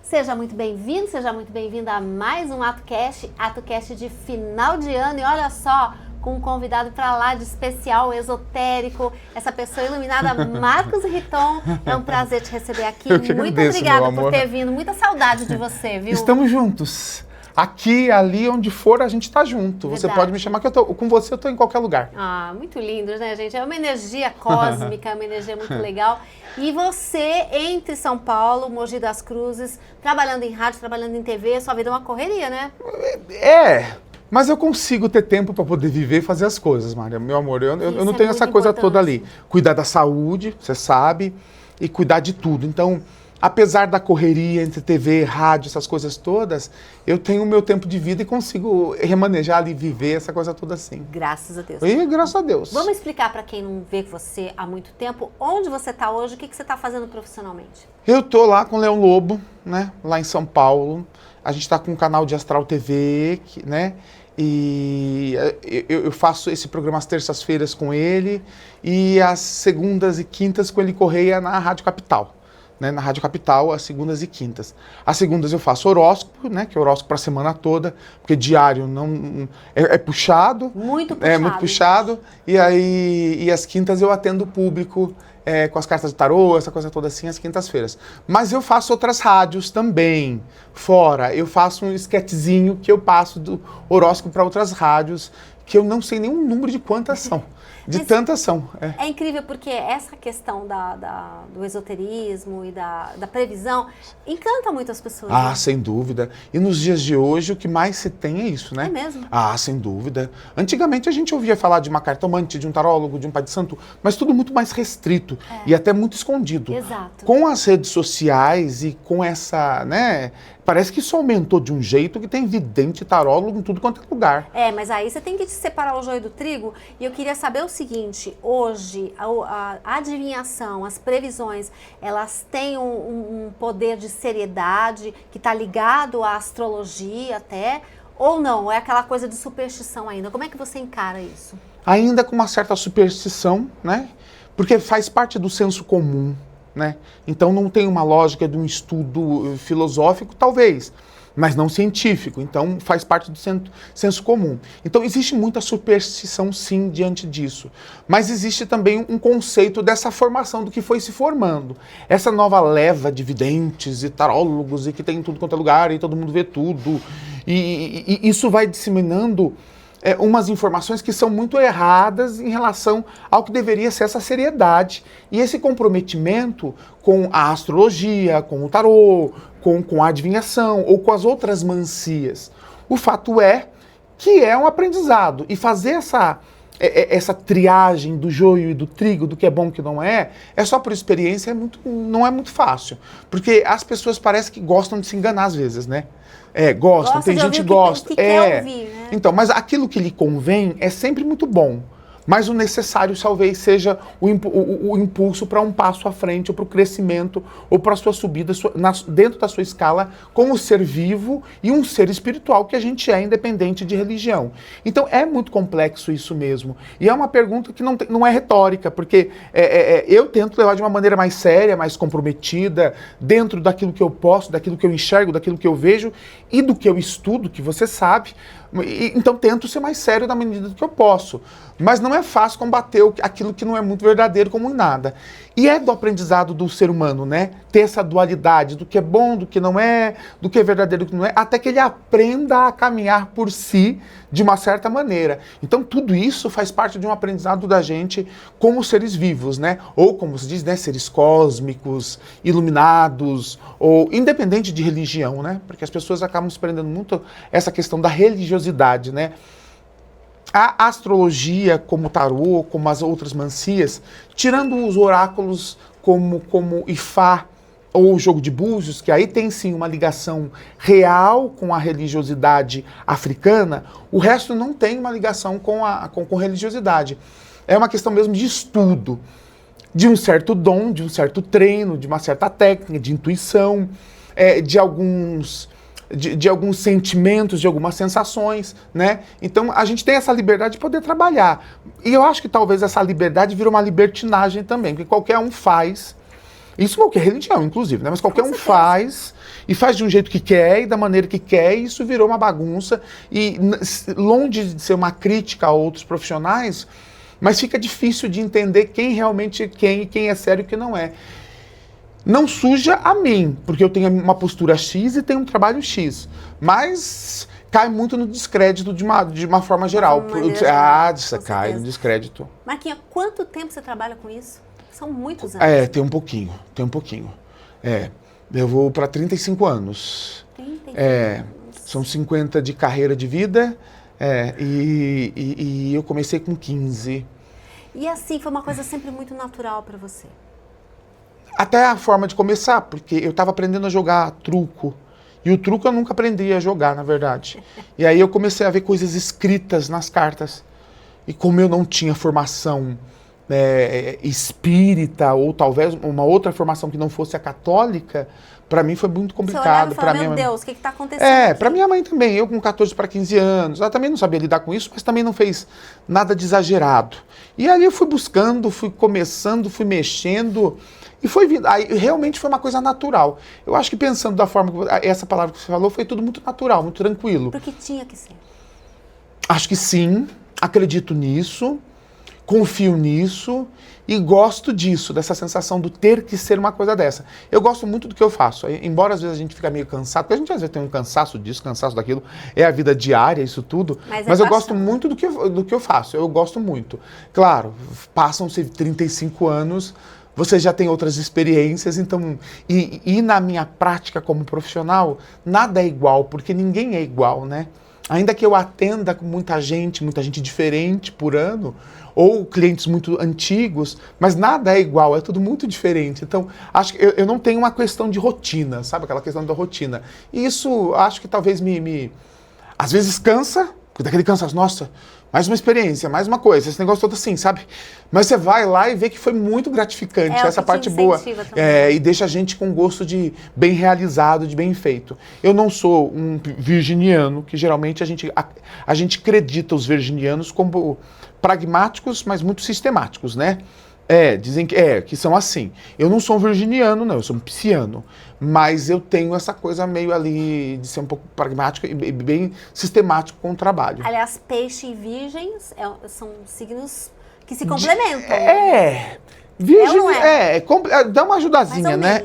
Seja muito bem-vindo, seja muito bem-vinda a mais um AtoCast de final de ano. E olha só, com um convidado para lá de especial, esotérico, essa pessoa iluminada, Marcos Riton. É um prazer te receber aqui. Muito obrigada por ter vindo, muita saudade de você, viu? Estamos juntos. Aqui, ali, onde for, a gente está junto. Verdade. Você pode me chamar que com você eu estou em qualquer lugar. Ah, muito lindo, né, gente? É uma energia cósmica, uma energia muito legal. E você, entre São Paulo, Mogi das Cruzes, trabalhando em rádio, trabalhando em TV, sua vida é uma correria, né? Mas eu consigo ter tempo para poder viver e fazer as coisas, Maria. Meu amor, eu não tenho essa coisa toda ali. Cuidar da saúde, você sabe, e cuidar de tudo. Então, apesar da correria entre TV, rádio, essas coisas todas, eu tenho o meu tempo de vida e consigo remanejar ali, viver essa coisa toda assim. Graças a Deus. E graças a Deus. Vamos explicar para quem não vê você há muito tempo, onde você está hoje, o que você está fazendo profissionalmente? Eu tô lá com o Leão Lobo, né, lá em São Paulo. A gente está com um canal de Astral TV, né, e eu faço esse programa às terças-feiras com ele e às segundas e quintas com ele Correia na Rádio Capital. Né, na Rádio Capital, às segundas e quintas. Às segundas eu faço horóscopo, né, que é horóscopo para a semana toda, porque diário não é puxado. Muito puxado. É muito puxado. E às quintas eu atendo o público com as cartas de tarô, essa coisa toda assim, às quintas-feiras. Mas eu faço outras rádios também, fora. Eu faço um esquetezinho que eu passo do horóscopo para outras rádios, que eu não sei nenhum número de quantas são. De tantas são. É incrível porque essa questão do esoterismo e da previsão encanta muitas pessoas. Ah, né? Sem dúvida. E nos dias de hoje o que mais se tem é isso, né? É mesmo? Ah, sem dúvida. Antigamente a gente ouvia falar de uma cartomante, de um tarólogo, de um pai de santo, mas tudo muito mais restrito e até muito escondido. Exato. Com as redes sociais e com essa, né? Parece que isso aumentou de um jeito que tem vidente, tarólogo em tudo quanto é lugar. Mas aí você tem que separar o joio do trigo. E eu queria saber o seguinte, hoje a adivinhação, as previsões, elas têm um poder de seriedade que está ligado à astrologia até, ou não? É aquela coisa de superstição ainda? Como é que você encara isso? Ainda com uma certa superstição, né? Porque faz parte do senso comum. Né? Então não tem uma lógica de um estudo filosófico, talvez, mas não científico, então faz parte do senso comum. Então existe muita superstição sim diante disso, mas existe também um conceito dessa formação do que foi se formando. Essa nova leva de videntes e tarólogos e que tem em tudo quanto é lugar e todo mundo vê tudo, e isso vai disseminando umas informações que são muito erradas em relação ao que deveria ser essa seriedade e esse comprometimento com a astrologia, com o tarô, com a adivinhação ou com as outras mancias. O fato é que é um aprendizado e fazer essa triagem do joio e do trigo, do que é bom e do que não é só por experiência, não é muito fácil. Porque as pessoas parecem que gostam de se enganar às vezes, né? Gostam, tem gente que gosta. Quer ouvir, né? Então, mas aquilo que lhe convém é sempre muito bom. Mas o necessário talvez seja o impulso para um passo à frente, ou para o crescimento, ou para a sua subida dentro da sua escala como ser vivo e um ser espiritual que a gente é, independente de religião. Então é muito complexo isso mesmo. E é uma pergunta que não é retórica, porque eu tento levar de uma maneira mais séria, mais comprometida, dentro daquilo que eu posso, daquilo que eu enxergo, daquilo que eu vejo e do que eu estudo, que você sabe. Então tento ser mais sério na medida do que eu posso. Mas não é fácil combater aquilo que não é muito verdadeiro como nada. E é do aprendizado do ser humano, né? Ter essa dualidade do que é bom, do que não é, do que é verdadeiro, do que não é, até que ele aprenda a caminhar por si de uma certa maneira. Então tudo isso faz parte de um aprendizado da gente como seres vivos, né? Ou como se diz, né? Seres cósmicos, iluminados, ou independente de religião, né? Porque as pessoas acabam se prendendo muito essa questão da religiosidade, né? A astrologia, como o tarô, como as outras mancias, tirando os oráculos como Ifá ou o jogo de búzios, que aí tem sim uma ligação real com a religiosidade africana, o resto não tem uma ligação com religiosidade. É uma questão mesmo de estudo, de um certo dom, de um certo treino, de uma certa técnica, de intuição, de alguns sentimentos, de algumas sensações, né? Então a gente tem essa liberdade de poder trabalhar. E eu acho que talvez essa liberdade vira uma libertinagem também, porque qualquer um faz Isso qualquer religião, inclusive, né? Mas qualquer Com um certeza. faz, e faz de um jeito que quer, e da maneira que quer, e isso virou uma bagunça. E longe de ser uma crítica a outros profissionais, mas fica difícil de entender quem realmente é quem, e quem é sério e quem não é. Não suja a mim, porque eu tenho uma postura X e tenho um trabalho X. Mas cai muito no descrédito de uma forma geral. Isso cai no descrédito. Marquinhos, há quanto tempo você trabalha com isso? São muitos anos. Tem um pouquinho. Eu vou para 35 anos. 35 anos. anos. São 50 de carreira de vida, e eu comecei com 15. E assim, foi uma coisa sempre muito natural para você? Até a forma de começar, porque eu estava aprendendo a jogar truco. E o truco eu nunca aprendi a jogar, na verdade. E aí eu comecei a ver coisas escritas nas cartas. E como eu não tinha formação espírita, ou talvez uma outra formação que não fosse a católica, para mim foi muito complicado. Você olhava e falava, meu Deus, o que está acontecendo aqui? Para minha mãe também. Eu com 14 para 15 anos, ela também não sabia lidar com isso, mas também não fez nada de exagerado. E aí eu fui buscando, fui começando, fui mexendo, e foi vindo. Aí realmente foi uma coisa natural. Eu acho que pensando da forma que essa palavra que você falou, foi tudo muito natural, muito tranquilo. Porque tinha que ser. Acho que sim, acredito nisso, confio nisso e gosto disso, dessa sensação do ter que ser uma coisa dessa. Eu gosto muito do que eu faço, embora às vezes a gente fica meio cansado, porque a gente às vezes tem um cansaço disso, cansaço daquilo, é a vida diária, isso tudo, mas eu gosto muito do que eu faço, eu gosto muito. Claro, passam-se 35 anos, você já tem outras experiências, então, e na minha prática como profissional, nada é igual, porque ninguém é igual, né? Ainda que eu atenda com muita gente diferente por ano, ou clientes muito antigos, mas nada é igual, é tudo muito diferente. Então, acho que eu não tenho uma questão de rotina, sabe? Aquela questão da rotina. E isso, acho que talvez às vezes cansa, porque daquele cansaço, nossa, mais uma experiência, mais uma coisa, esse negócio todo assim, sabe? Mas você vai lá e vê que foi muito gratificante, essa parte boa. E deixa a gente com gosto de bem realizado, de bem feito. Eu não sou um virginiano, que geralmente a gente acredita os virginianos como pragmáticos, mas muito sistemáticos, né? Dizem que são assim. Eu não sou um virginiano, não, eu sou um pisciano. Mas eu tenho essa coisa meio ali de ser um pouco pragmático e bem sistemático com o trabalho. Aliás, peixe e virgens são signos que se complementam. Virgem dá uma ajudazinha, né?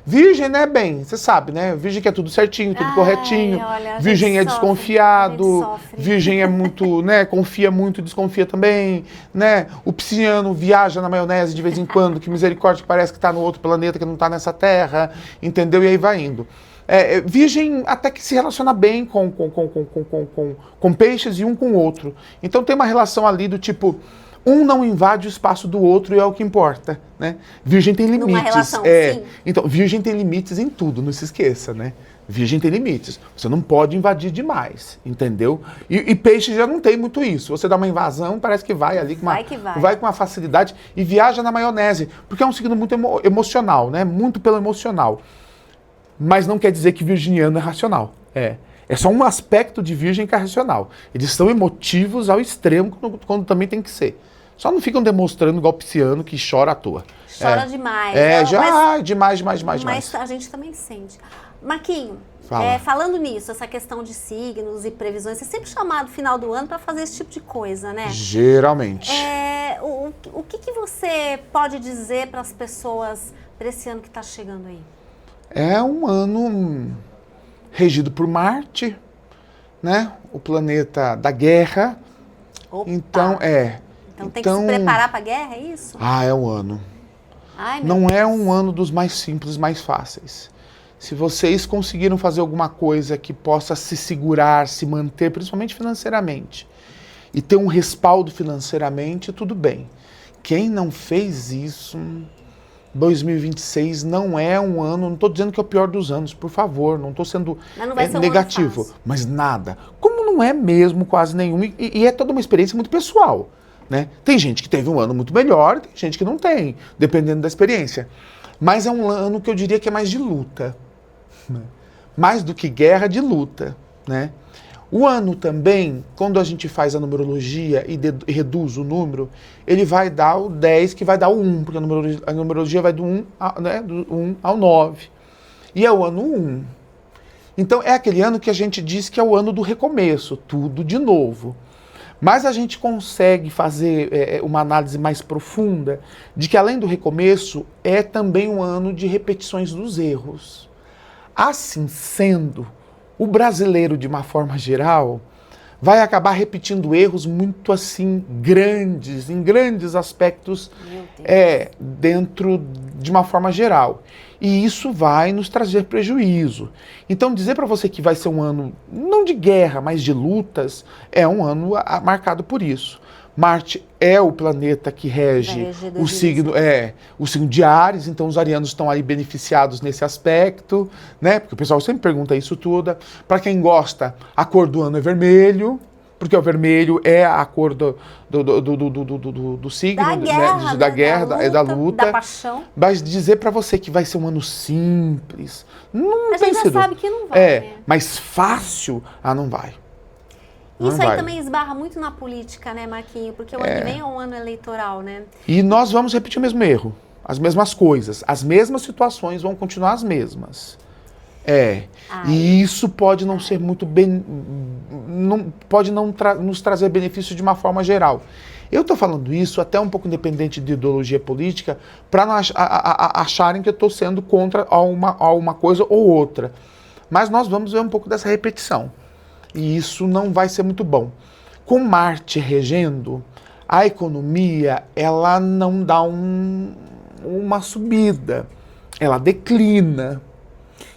Virgem, né, bem, você sabe, né? Virgem que é tudo certinho, tudo corretinho. Olha, virgem é desconfiado. Virgem é muito, né? Confia muito, desconfia também, né? O pisciano viaja na maionese de vez em quando, que misericórdia, que parece que tá no outro planeta, que não tá nessa terra, entendeu? E aí vai indo. Virgem até que se relaciona bem com peixes e um com o outro. Então tem uma relação ali do tipo, um não invade o espaço do outro e é o que importa, né? Virgem tem limites. Numa relação, sim. Então, virgem tem limites em tudo, não se esqueça, né? Virgem tem limites. Você não pode invadir demais, entendeu? E peixe já não tem muito isso. Você dá uma invasão, parece que vai ali vai com uma facilidade e viaja na maionese, porque é um signo muito emocional, né? Muito pelo emocional. Mas não quer dizer que virginiano é racional. É só um aspecto de virgem que é racional. Eles são emotivos ao extremo quando também tem que ser. Só não ficam demonstrando igual pisciano que chora à toa. Chora demais. Demais. Mas a gente também sente. Marquinho, Fala. falando nisso, essa questão de signos e previsões, você é sempre chamado no final do ano para fazer esse tipo de coisa, né? Geralmente. O que você pode dizer para as pessoas para esse ano que está chegando aí? É um ano regido por Marte, né? O planeta da guerra. Opa. Então tem que se preparar para a guerra, é isso? É um ano. Não é um ano dos mais simples, mais fáceis. Se vocês conseguiram fazer alguma coisa que possa se segurar, se manter, principalmente financeiramente, e ter um respaldo financeiramente, tudo bem. Quem não fez isso, 2026 não é um ano, não estou dizendo que é o pior dos anos, por favor, não estou sendo negativo, um ano mas nada. Como não é mesmo quase nenhum, e é toda uma experiência muito pessoal, né? Tem gente que teve um ano muito melhor, tem gente que não tem, dependendo da experiência. Mas é um ano que eu diria que é mais de luta, né? Mais do que guerra, de luta, né? O ano também, quando a gente faz a numerologia e reduz o número, ele vai dar o 10, que vai dar o 1, porque a numerologia vai do 1, do 1 ao 9. E é o ano 1. Então é aquele ano que a gente diz que é o ano do recomeço, tudo de novo. Mas a gente consegue fazer uma análise mais profunda de que, além do recomeço, é também um ano de repetições dos erros. Assim sendo, o brasileiro, de uma forma geral, vai acabar repetindo erros muito assim grandes, em grandes aspectos, dentro de uma forma geral. E isso vai nos trazer prejuízo. Então, dizer para você que vai ser um ano, não de guerra, mas de lutas, é um ano marcado por isso. Marte é o planeta que rege o signo de Áries, então os arianos estão aí beneficiados nesse aspecto, né? Porque o pessoal sempre pergunta isso tudo. Para quem gosta, a cor do ano é vermelho, porque o vermelho é a cor do signo, da guerra, da luta, da paixão. Mas dizer para você que vai ser um ano simples, não a tem gente sido. já sabe que não vai, né? Mas fácil, não vai. Isso aí também esbarra muito na política, né, Marquinho? Porque o ano que vem é um ano eleitoral, né? E nós vamos repetir o mesmo erro, as mesmas coisas, as mesmas situações vão continuar as mesmas. E isso pode não ser muito bem, pode não nos trazer benefício de uma forma geral. Eu estou falando isso até um pouco independente de ideologia política, para não acharem que eu estou sendo contra uma coisa ou outra. Mas nós vamos ver um pouco dessa repetição. E isso não vai ser muito bom. Com Marte regendo, a economia ela não dá uma subida, ela declina.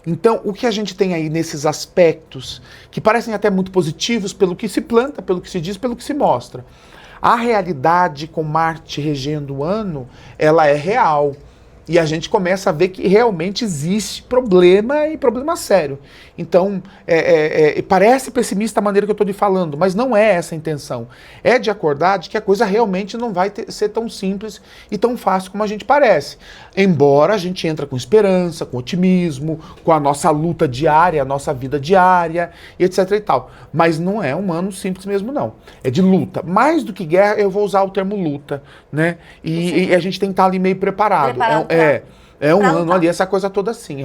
Então, o que a gente tem aí nesses aspectos, que parecem até muito positivos pelo que se planta, pelo que se diz, pelo que se mostra. A realidade com Marte regendo o ano, ela é real. E a gente começa a ver que realmente existe problema e problema sério. Então, parece pessimista a maneira que eu estou lhe falando, mas não é essa a intenção. É de acordar de que a coisa realmente não vai ser tão simples e tão fácil como a gente parece. Embora a gente entre com esperança, com otimismo, com a nossa luta diária, a nossa vida diária, etc e tal. Mas não é um ano simples mesmo, não. É de luta. Mais do que guerra, eu vou usar o termo luta, né? E a gente tem que estar ali meio preparado. É um ano ali, essa coisa toda assim.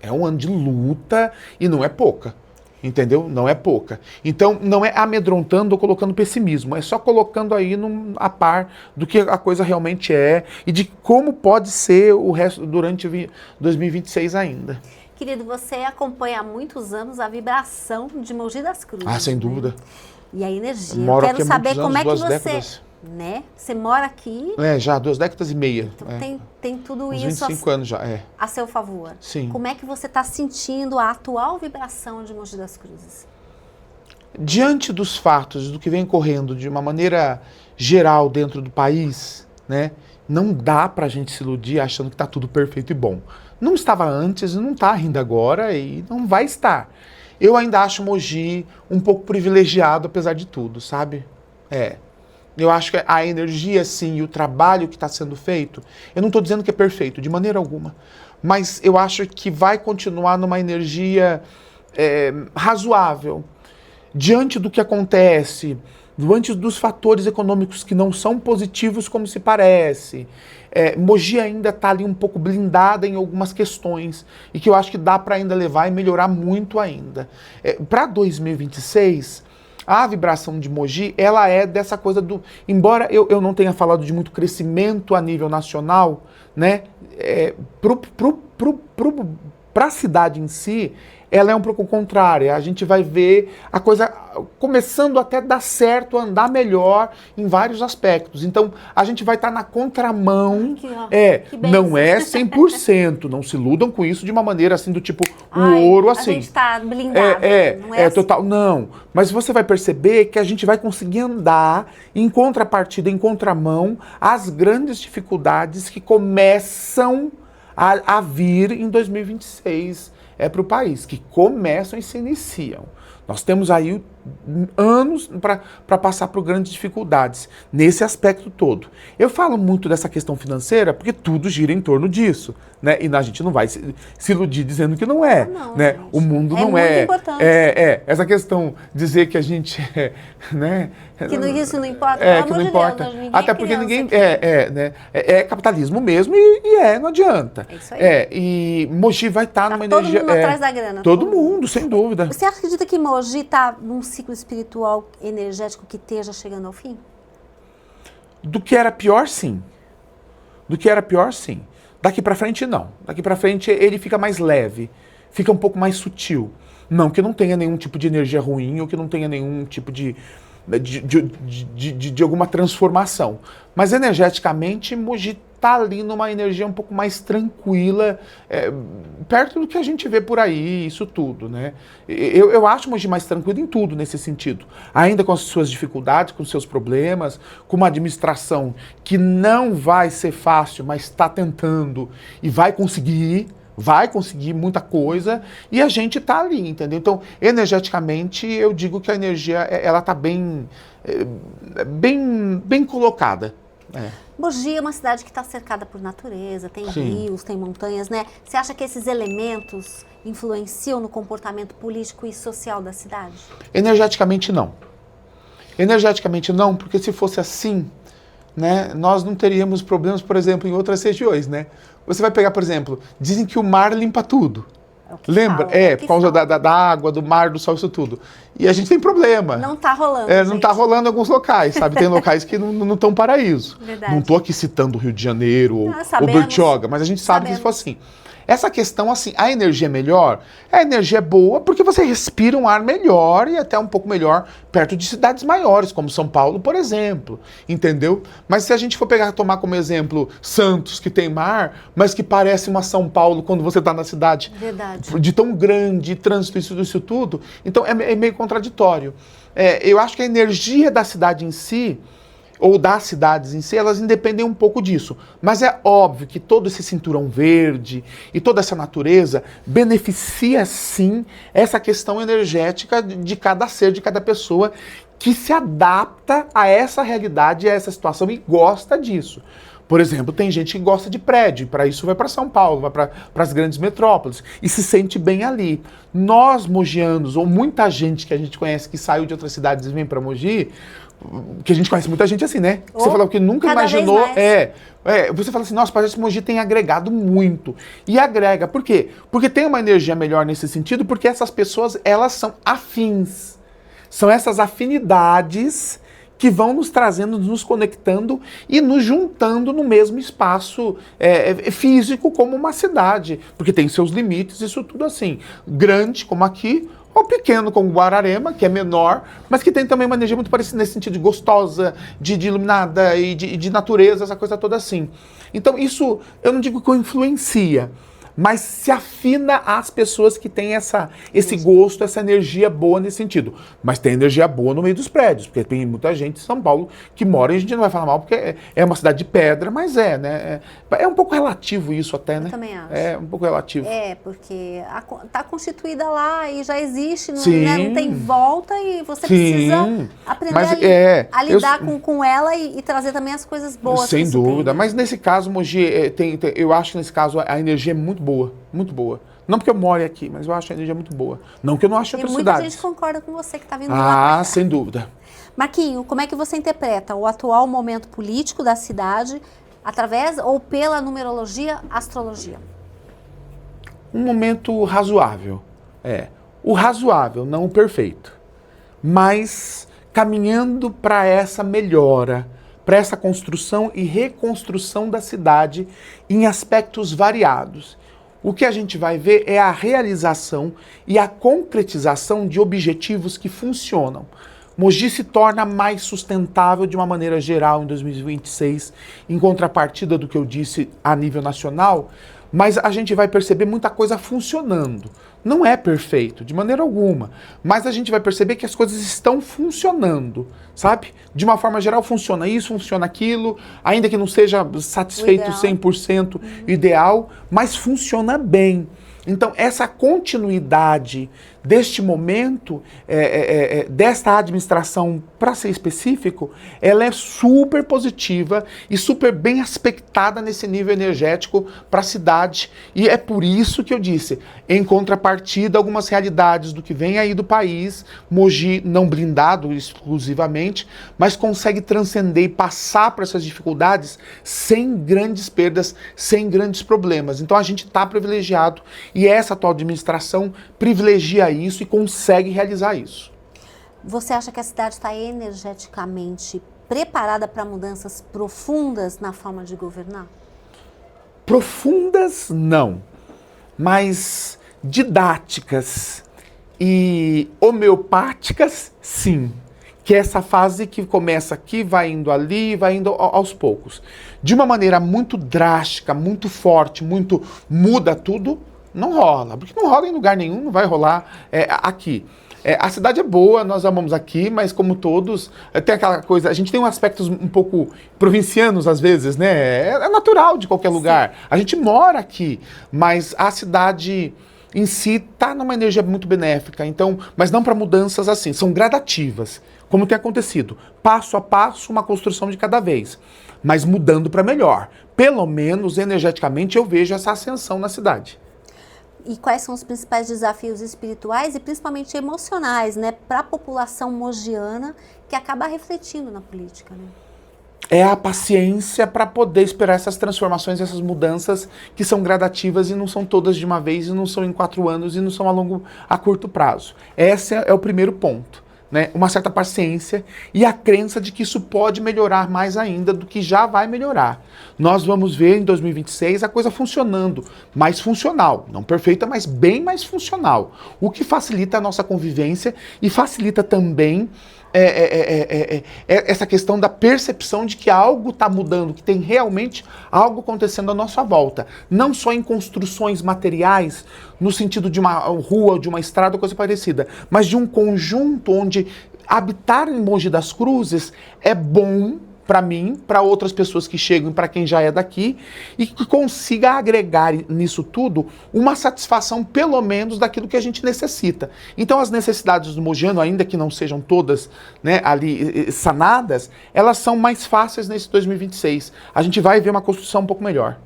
É um ano de luta e não é pouca. Entendeu? Não é pouca. Então, não é amedrontando ou colocando pessimismo. É só colocando aí a par do que a coisa realmente é e de como pode ser o resto durante 2026 ainda. Querido, você acompanha há muitos anos a vibração de Mogi das Cruzes. Sem dúvida. Né? E a energia. Moro Eu quero saber como é que você... décadas. Né? Você mora aqui... já 2 décadas e meia. Então, tem tudo uns isso 25 anos já, a seu favor. Sim. Como é que você está sentindo a atual vibração de Mogi das Cruzes? Diante dos fatos, do que vem correndo de uma maneira geral dentro do país, né, não dá pra gente se iludir achando que tá tudo perfeito e bom. Não estava antes, não está ainda agora e não vai estar. Eu ainda acho Mogi um pouco privilegiado, apesar de tudo, sabe? Eu acho que a energia, sim, e o trabalho que está sendo feito, eu não estou dizendo que é perfeito, de maneira alguma, mas eu acho que vai continuar numa energia razoável. Diante do que acontece, diante dos fatores econômicos que não são positivos como se parece, Mogi ainda está ali um pouco blindada em algumas questões, e que eu acho que dá para ainda levar e melhorar muito ainda. Para 2026... a vibração de Mogi, ela é dessa coisa do... Embora eu não tenha falado de muito crescimento a nível nacional, né? Para a cidade em si, ela é um pouco contrária. A gente vai ver a coisa começando até dar certo, andar melhor em vários aspectos. Então, a gente vai estar na contramão. Não é 100%. Não se iludam com isso de uma maneira assim, do tipo, ouro assim. A gente está blindado. Não é assim. Total. Não. Mas você vai perceber que a gente vai conseguir andar em contrapartida, em contramão, às grandes dificuldades que começam a vir em 2026 para o país, que começam e se iniciam. Nós temos aí anos para passar por grandes dificuldades nesse aspecto todo. Eu falo muito dessa questão financeira porque tudo gira em torno disso, né? E a gente não vai se iludir dizendo que não é, Não, né? gente. O mundo não muito é. Importante. Essa questão dizer que a gente é, né? Que isso não importa. É, que não importa. Deus, até porque ninguém né? É capitalismo mesmo e não adianta. É isso aí. E Mogi vai estar numa todo energia. Todo mundo atrás da grana. Todo mundo, sem dúvida. Você acredita que Mogi está num ciclo espiritual energético que esteja chegando ao fim? Do que era pior, sim. Do que era pior, sim. Daqui pra frente, não. Daqui pra frente ele fica mais leve, fica um pouco mais sutil. Não que não tenha nenhum tipo de energia ruim ou que não tenha nenhum tipo de alguma transformação. Mas energeticamente, Mogi está ali numa energia um pouco mais tranquila, perto do que a gente vê por aí, isso tudo, né? Eu acho Mogi mais tranquilo em tudo nesse sentido. Ainda com as suas dificuldades, com os seus problemas, com uma administração que não vai ser fácil, mas está tentando e vai conseguir muita coisa e a gente tá ali, entendeu? Então, energeticamente, eu digo que a energia, ela tá bem colocada. Mogi é uma cidade que está cercada por natureza, tem Sim. rios, tem montanhas, né? Você acha que esses elementos influenciam no comportamento político e social da cidade? Energeticamente, não. Energeticamente, não, porque se fosse assim, né, nós não teríamos problemas, por exemplo, em outras regiões, né? Você vai pegar, por exemplo, dizem que o mar limpa tudo. Lembra? Por causa da água, do mar, do sol, isso tudo. E a gente tem problema. Não tá rolando, não tá rolando em alguns locais, sabe? Tem locais que não estão paraíso. Verdade. Não tô aqui citando o Rio de Janeiro ou Bertioga, mas a gente sabe que isso foi assim. Essa questão, assim, a energia é melhor? A energia é boa porque você respira um ar melhor e até um pouco melhor perto de cidades maiores, como São Paulo, por exemplo, entendeu? Mas se a gente for tomar como exemplo Santos, que tem mar, mas que parece uma São Paulo quando você está na cidade. Verdade. De tão grande, trânsito, isso tudo, então é meio contraditório. Eu acho que a energia da cidade em si, ou das cidades em si, elas independem um pouco disso. Mas é óbvio que todo esse cinturão verde e toda essa natureza beneficia, sim, essa questão energética de cada ser, de cada pessoa que se adapta a essa realidade, a essa situação e gosta disso. Por exemplo, tem gente que gosta de prédio, para isso vai para São Paulo, vai para as grandes metrópoles e se sente bem ali. Nós, mogianos, ou muita gente que a gente conhece que saiu de outras cidades e vem para Mogi, que a gente conhece muita gente assim, né? Você falou que nunca imaginou. Você fala assim, nossa, parece que Mogi tem agregado muito. E agrega, por quê? Porque tem uma energia melhor nesse sentido, porque essas pessoas, elas são afins. São essas afinidades que vão nos trazendo, nos conectando e nos juntando no mesmo espaço físico como uma cidade. Porque tem seus limites, isso tudo assim. Grande, como aqui, ou pequeno, como Guararema, que é menor, mas que tem também uma energia muito parecida nesse sentido de gostosa, de iluminada e de natureza, essa coisa toda assim. Então isso, eu não digo que influencia, mas se afina às pessoas que têm esse gosto, essa energia boa nesse sentido. Mas tem energia boa no meio dos prédios, porque tem muita gente em São Paulo que mora, e a gente não vai falar mal, porque é uma cidade de pedra, mas né? É um pouco relativo isso até, né? Eu também acho. É um pouco relativo. Porque está constituída lá e já existe, não tem volta e você precisa aprender a lidar com ela e trazer também as coisas boas. Sem dúvida, mas nesse caso, Mogi, eu acho que nesse caso a energia é muito boa, muito boa. Não porque eu moro aqui, mas eu acho a energia muito boa. Não que eu não ache outras cidades. E muita gente concorda com você que está vindo lá. Ah, sem dúvida. Marquinho, como é que você interpreta o atual momento político da cidade através ou pela numerologia, astrologia? Um momento razoável. O razoável, não o perfeito. Mas caminhando para essa melhora, para essa construção e reconstrução da cidade em aspectos variados. O que a gente vai ver é a realização e a concretização de objetivos que funcionam. Mogi se torna mais sustentável de uma maneira geral em 2026, em contrapartida do que eu disse a nível nacional, mas a gente vai perceber muita coisa funcionando. Não é perfeito, de maneira alguma. Mas a gente vai perceber que as coisas estão funcionando, sabe? De uma forma geral, funciona isso, funciona aquilo, ainda que não seja satisfeito 100% ideal, mas funciona bem. Então, essa continuidade deste momento, desta administração, para ser específico, ela é super positiva e super bem aspectada nesse nível energético para a cidade. E é por isso que eu disse, em contrapartida, algumas realidades do que vem aí do país, Mogi não blindado exclusivamente, mas consegue transcender e passar por essas dificuldades sem grandes perdas, sem grandes problemas. Então, a gente está privilegiado e essa atual administração privilegia isso e consegue realizar isso. Você acha que a cidade está energeticamente preparada para mudanças profundas na forma de governar? Profundas, não. Mas didáticas e homeopáticas, sim. Que é essa fase que começa aqui, vai indo ali, vai indo aos poucos. De uma maneira muito drástica, muito forte, muito muda tudo, não rola, porque não rola em lugar nenhum, não vai rolar aqui. A cidade é boa, nós amamos aqui, mas como todos, tem aquela coisa, a gente tem aspectos um pouco provincianos às vezes, né? É natural de qualquer lugar. Sim. A gente mora aqui, mas a cidade em si está numa energia muito benéfica, então, mas não para mudanças assim, são gradativas, como tem acontecido, passo a passo, uma construção de cada vez, mas mudando para melhor. Pelo menos energeticamente eu vejo essa ascensão na cidade. E quais são os principais desafios espirituais e principalmente emocionais, né, para a população mogiana que acaba refletindo na política, né? É a paciência para poder esperar essas transformações, essas mudanças que são gradativas e não são todas de uma vez, e não são em 4 anos, e não são a curto prazo. Esse é o primeiro ponto. Né, uma certa paciência e a crença de que isso pode melhorar mais ainda do que já vai melhorar. Nós vamos ver em 2026 a coisa funcionando, mais funcional, não perfeita, mas bem mais funcional, o que facilita a nossa convivência e facilita também essa questão da percepção de que algo está mudando, que tem realmente algo acontecendo à nossa volta. Não só em construções materiais, no sentido de uma rua, de uma estrada, coisa parecida, mas de um conjunto onde habitar em Mogi das Cruzes é bom para mim, para outras pessoas que chegam e para quem já é daqui, e que consiga agregar nisso tudo uma satisfação, pelo menos, daquilo que a gente necessita. Então, as necessidades do mogiano, ainda que não sejam todas, né, ali sanadas, elas são mais fáceis nesse 2026. A gente vai ver uma construção um pouco melhor.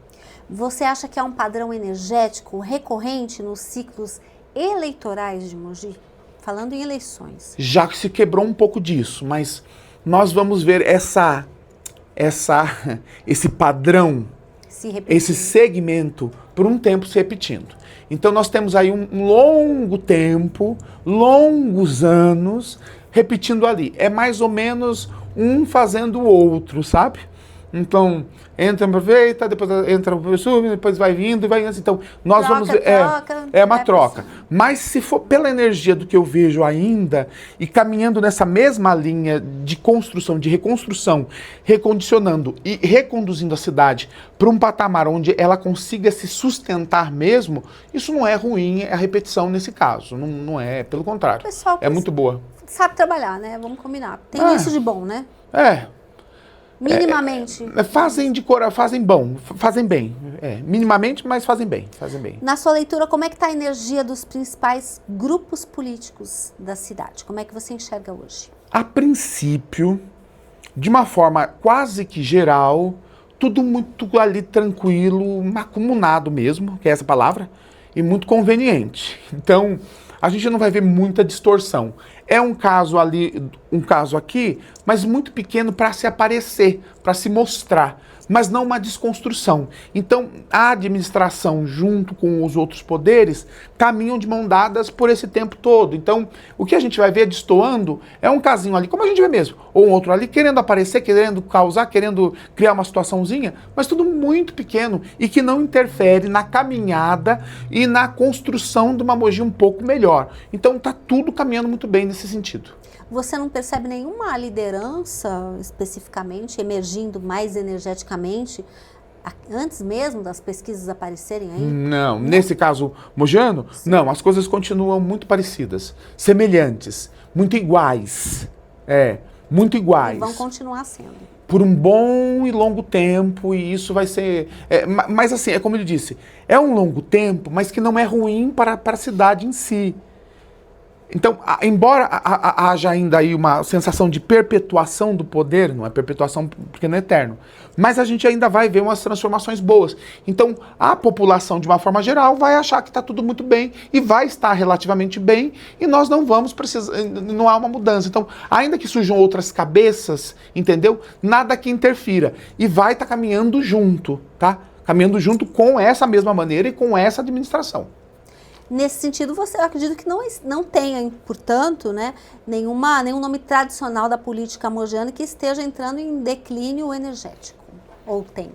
Você acha que há um padrão energético recorrente nos ciclos eleitorais de Mogi? Falando em eleições. Já que se quebrou um pouco disso, mas nós vamos ver esse padrão, esse segmento, por um tempo se repetindo. Então nós temos aí um longo tempo, longos anos, repetindo ali. É mais ou menos um fazendo o outro, sabe? Então, entra, aproveita, depois entra o professor, depois vai vindo e vai indo. Então, nós vamos ver. É uma troca. Mas se for pela energia do que eu vejo ainda, e caminhando nessa mesma linha de construção, de reconstrução, recondicionando e reconduzindo a cidade para um patamar onde ela consiga se sustentar mesmo, isso não é ruim, é a repetição nesse caso. Não é, pelo contrário. Pessoal, é muito boa. Sabe trabalhar, né? Vamos combinar. Tem isso de bom, né? Minimamente. Fazem bem. Minimamente, mas fazem bem. Na sua leitura, como é que está a energia dos principais grupos políticos da cidade? Como é que você enxerga hoje? A princípio, de uma forma quase que geral, tudo muito ali tranquilo, macumunado mesmo, que é essa palavra, e muito conveniente. Então, a gente não vai ver muita distorção. É um caso ali, um caso aqui, mas muito pequeno para se aparecer, para se mostrar, mas não uma desconstrução. Então, a administração, junto com os outros poderes, caminham de mão dadas por esse tempo todo. Então, o que a gente vai ver destoando é um casinho ali, como a gente vê mesmo, ou um outro ali, querendo aparecer, querendo causar, querendo criar uma situaçãozinha, mas tudo muito pequeno e que não interfere na caminhada e na construção de uma Mogi um pouco melhor. Então, tá tudo caminhando muito bem nesse sentido. Você não percebe nenhuma liderança especificamente emergindo mais energeticamente antes mesmo das pesquisas aparecerem aí? Não, nesse caso mogiano, não, as coisas continuam muito parecidas, semelhantes, muito iguais. Muito iguais. E vão continuar sendo. Por um bom e longo tempo, e isso vai ser... mas assim, é como ele disse, é um longo tempo, mas que não é ruim para a cidade em si. Então, embora haja ainda aí uma sensação de perpetuação do poder, não é perpetuação porque não é eterno, mas a gente ainda vai ver umas transformações boas. Então, a população, de uma forma geral, vai achar que está tudo muito bem e vai estar relativamente bem e nós não vamos precisar, não há uma mudança. Então, ainda que surjam outras cabeças, entendeu? Nada que interfira. E vai estar caminhando junto, tá? Caminhando junto com essa mesma maneira e com essa administração. Nesse sentido, eu acredito que não tenha, portanto, né, nenhum nome tradicional da política mogiana que esteja entrando em declínio energético. Ou tem?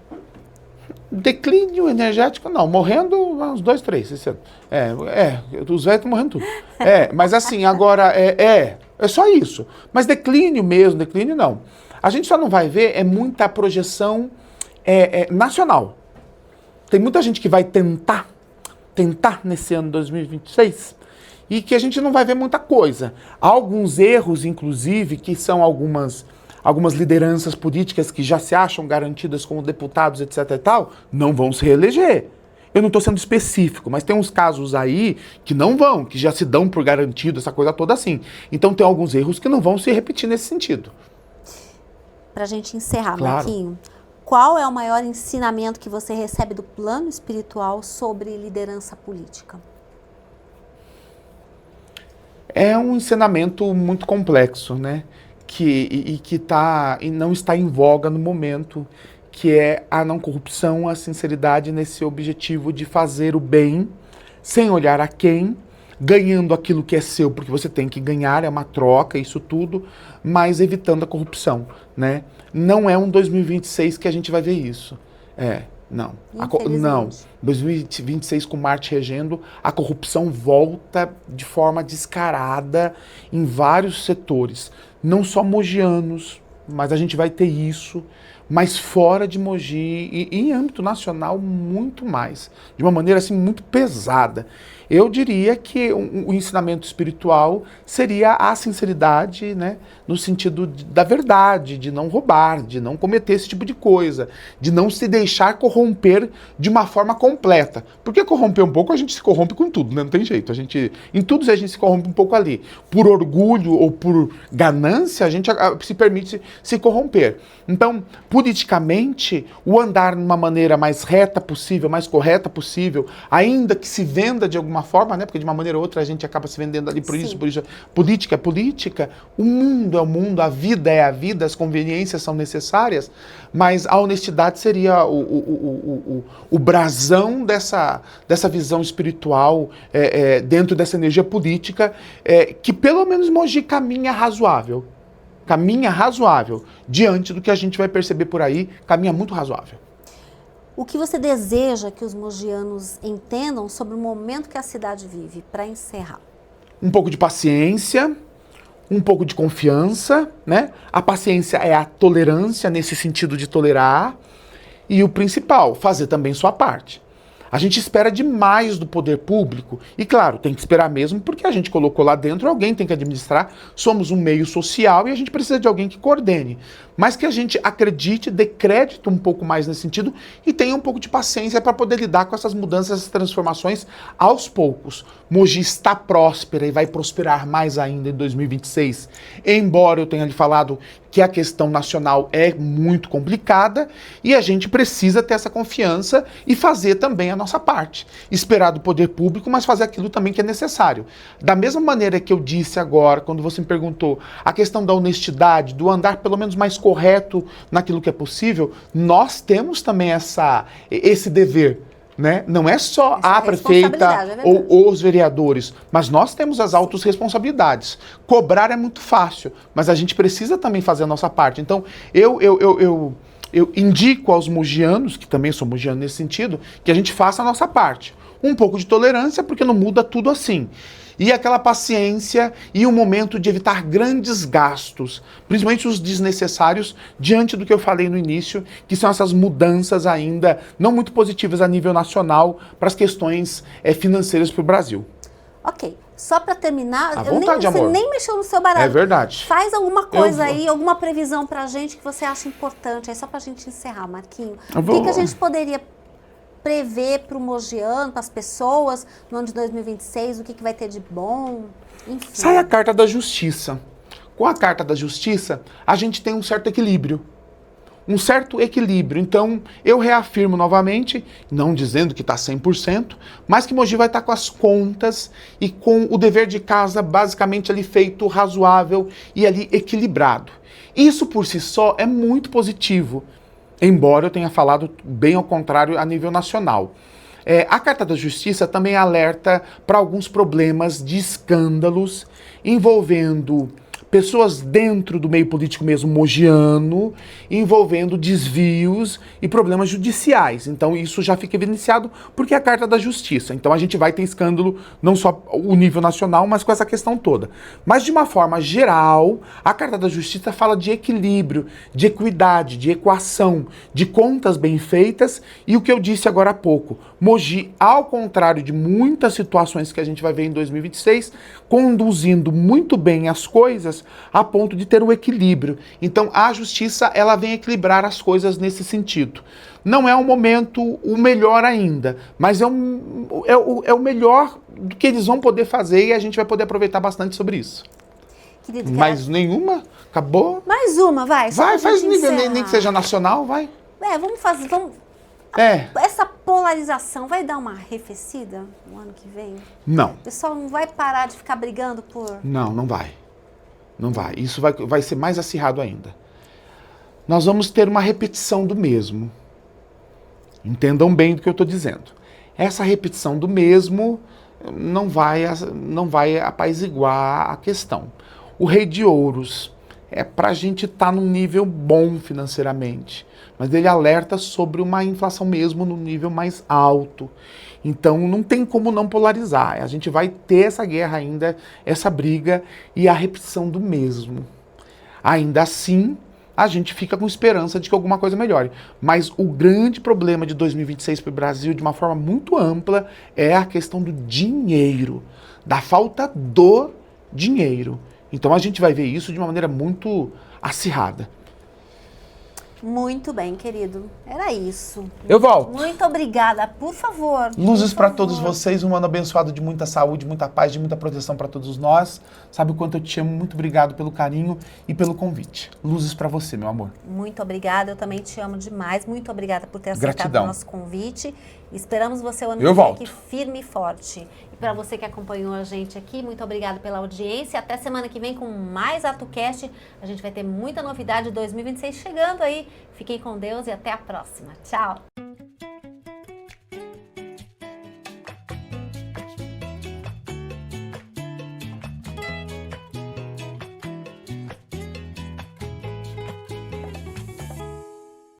Declínio energético, não. Morrendo uns 2, 3. Os velhos estão morrendo tudo. Mas assim, agora, é só isso. Mas declínio mesmo, declínio não. A gente só não vai ver muita projeção nacional. Tem muita gente que vai tentar nesse ano 2026 e que a gente não vai ver muita coisa. Há alguns erros, inclusive, que são algumas lideranças políticas que já se acham garantidas como deputados, etc e tal, não vão se reeleger. Eu não estou sendo específico, mas tem uns casos aí que não vão, que já se dão por garantido, essa coisa toda assim. Então tem alguns erros que não vão se repetir nesse sentido. Para a gente encerrar, claro. Marquinho, qual é o maior ensinamento que você recebe do plano espiritual sobre liderança política? É um ensinamento muito complexo, né? Que não está em voga no momento, que é a não corrupção, a sinceridade nesse objetivo de fazer o bem, sem olhar a quem, ganhando aquilo que é seu, porque você tem que ganhar, é uma troca, isso tudo, mas evitando a corrupção, né? Não é um 2026 que a gente vai ver isso. Não. Não. 2026 com Marte regendo, a corrupção volta de forma descarada em vários setores. Não só mogianos, mas a gente vai ter isso, mas fora de Mogi e em âmbito nacional muito mais. De uma maneira assim muito pesada. Eu diria que o ensinamento espiritual seria a sinceridade, né, no sentido da verdade, de não roubar, de não cometer esse tipo de coisa, de não se deixar corromper de uma forma completa. Porque corromper um pouco, a gente se corrompe com tudo, né? Não tem jeito. Em tudo a gente se corrompe um pouco ali. Por orgulho ou por ganância, a gente se permite se corromper. Então, politicamente, o andar de uma maneira mais reta possível, mais correta possível, ainda que se venda de alguma forma, né? Porque de uma maneira ou outra a gente acaba se vendendo ali por isso. Política é política, o mundo é o mundo, a vida é a vida, as conveniências são necessárias, mas a honestidade seria o brasão dessa visão espiritual dentro dessa energia política, que pelo menos Mogi caminha razoável. Caminha razoável. Diante do que a gente vai perceber por aí, caminha muito razoável. O que você deseja que os mogianos entendam sobre o momento que a cidade vive, para encerrar? Um pouco de paciência, um pouco de confiança, né? A paciência é a tolerância, nesse sentido de tolerar. E o principal, fazer também sua parte. A gente espera demais do poder público e, claro, tem que esperar mesmo porque a gente colocou lá dentro, alguém tem que administrar, somos um meio social e a gente precisa de alguém que coordene. Mas que a gente acredite, dê crédito um pouco mais nesse sentido e tenha um pouco de paciência para poder lidar com essas mudanças, essas transformações aos poucos. Mogi está próspera e vai prosperar mais ainda em 2026. Embora eu tenha lhe falado que a questão nacional é muito complicada e a gente precisa ter essa confiança e fazer também a nossa parte. Esperar do poder público, mas fazer aquilo também que é necessário. Da mesma maneira que eu disse agora, quando você me perguntou a questão da honestidade, do andar pelo menos mais correto naquilo que é possível, nós temos também esse dever. Né? Não é só a prefeita ou os vereadores, mas nós temos as autorresponsabilidades. Cobrar é muito fácil, mas a gente precisa também fazer a nossa parte. Então, eu indico aos mogianos, que também sou mogiano nesse sentido, que a gente faça a nossa parte. um pouco de tolerância, porque não muda tudo assim. E aquela paciência e o momento de evitar grandes gastos, principalmente os desnecessários, diante do que eu falei no início, que são essas mudanças ainda não muito positivas a nível nacional para as questões financeiras para o Brasil. Ok, só para terminar, À vontade, você amor. nem mexeu no seu baralho. É verdade. Faz alguma coisa Eu vou. aí, alguma previsão pra gente que você acha importante, aí só pra gente encerrar, Marquinho. Eu O vou. que a gente poderia prever pro mogiano, pras pessoas, no ano de 2026, o que vai ter de bom, enfim. Sai a carta da justiça. Com a carta da justiça, a gente tem um certo equilíbrio. Então, eu reafirmo novamente, não dizendo que está 100%, mas que Mogi vai estar com as contas e com o dever de casa basicamente ali feito razoável e ali equilibrado. Isso por si só é muito positivo, embora eu tenha falado bem ao contrário a nível nacional. A Carta da Justiça também alerta para alguns problemas de escândalos envolvendo pessoas dentro do meio político mesmo mogiano, envolvendo desvios e problemas judiciais. Então isso já fica evidenciado porque é a Carta da Justiça. Então a gente vai ter escândalo não só o nível nacional, mas com essa questão toda. Mas de uma forma geral, a Carta da Justiça fala de equilíbrio, de equidade, de equação, de contas bem feitas e o que eu disse agora há pouco. Mogi, ao contrário de muitas situações que a gente vai ver em 2026, conduzindo muito bem as coisas a ponto de ter o equilíbrio. Então a justiça ela vem equilibrar as coisas nesse sentido. Não é um momento o melhor ainda, mas é o melhor do que eles vão poder fazer e a gente vai poder aproveitar bastante sobre isso. Querido, Mais nenhuma? Acabou? mais uma, vai. Vai, faz nível, nem que seja nacional, vai. Vamos fazer, essa polarização vai dar uma arrefecida no ano que vem? Não. O pessoal não vai parar de ficar brigando por... Não vai. Não vai. Isso vai ser mais acirrado ainda. Nós vamos ter uma repetição do mesmo. Entendam bem do que eu estou dizendo. Essa repetição do mesmo não vai apaziguar a questão. O Rei de Ouros é para a gente estar num nível bom financeiramente, mas ele alerta sobre uma inflação mesmo no nível mais alto. Então não tem como não polarizar. A gente vai ter essa guerra ainda, essa briga e a repetição do mesmo. Ainda assim, a gente fica com esperança de que alguma coisa melhore. Mas o grande problema de 2026 para o Brasil, de uma forma muito ampla, é a questão do dinheiro, da falta do dinheiro. Então a gente vai ver isso de uma maneira muito acirrada. Muito bem, querido. Era isso. Eu volto. Muito obrigada. Por favor. Luzes para todos vocês, um ano abençoado de muita saúde, muita paz, de muita proteção para todos nós. Sabe o quanto eu te amo? Muito obrigado pelo carinho e pelo convite. Luzes para você, meu amor. Muito obrigada, eu também te amo demais. Muito obrigada por ter aceitado Gratidão. o nosso convite. Esperamos você o ano Eu que vem volto. aqui firme e forte. E para você que acompanhou a gente aqui, muito obrigada pela audiência. Até semana que vem com mais AtoCast. A gente vai ter muita novidade de 2026 chegando aí. Fiquem com Deus e até a próxima. Tchau!